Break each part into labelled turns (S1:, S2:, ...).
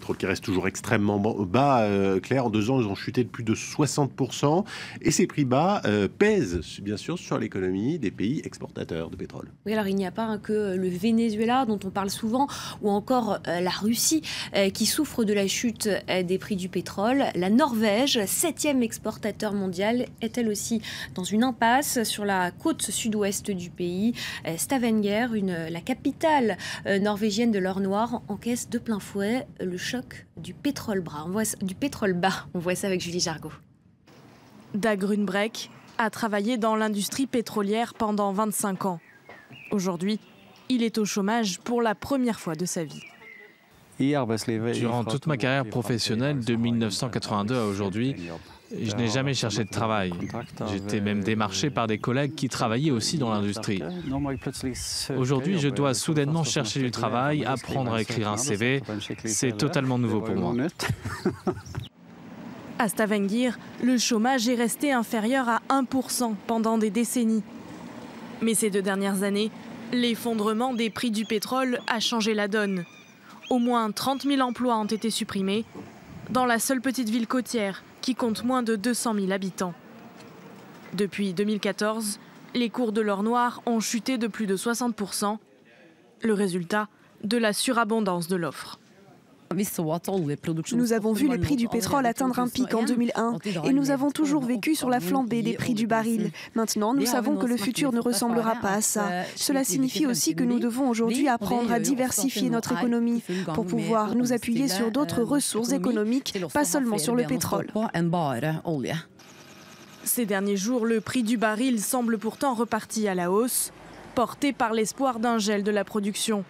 S1: pétrole qui reste toujours extrêmement bas. Claire, en 2 ans, ils ont chuté de plus de 60%. Et ces prix bas pèsent bien sûr sur l'économie des pays exportateurs de pétrole.
S2: Oui, alors il n'y a pas que le Venezuela dont on parle souvent, ou encore la Russie qui souffre de la chute des prix du pétrole. La Norvège, 7e exportateur mondial, est elle aussi dans une impasse sur la côte sud-ouest du pays. Stavanger, la capitale norvégienne de l'or noir, encaisse de plein fouet le choc du pétrole bas. On voit ça avec Julie Jargot.
S3: Dag Grunbrekk a travaillé dans l'industrie pétrolière pendant 25 ans. Aujourd'hui, il est au chômage pour la première fois de sa vie.
S4: Durant toute ma carrière professionnelle, de 1982 à aujourd'hui, je n'ai jamais cherché de travail. J'étais même démarché par des collègues qui travaillaient aussi dans l'industrie. Aujourd'hui, je dois soudainement chercher du travail, apprendre à écrire un CV. C'est totalement nouveau pour moi.
S3: À Stavanger, le chômage est resté inférieur à 1% pendant des décennies. Mais ces 2 dernières années, l'effondrement des prix du pétrole a changé la donne. Au moins 30 000 emplois ont été supprimés dans la seule petite ville côtière qui compte moins de 200 000 habitants. Depuis 2014, les cours de l'or noir ont chuté de plus de 60%, le résultat de la surabondance de l'offre.
S5: Nous avons vu les prix du pétrole atteindre un pic en 2001 et nous avons toujours vécu sur la flambée des prix du baril. Maintenant, nous savons que le futur ne ressemblera pas à ça. Cela signifie aussi que nous devons aujourd'hui apprendre à diversifier notre économie pour pouvoir nous appuyer sur d'autres ressources économiques, pas seulement sur le pétrole.
S3: Ces derniers jours, le prix du baril semble pourtant reparti à la hausse, porté par l'espoir d'un gel de la production.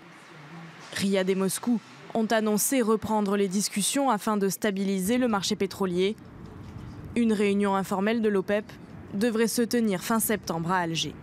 S3: Riyad et Moscou ont annoncé reprendre les discussions afin de stabiliser le marché pétrolier. Une réunion informelle de l'OPEP devrait se tenir fin septembre à Alger.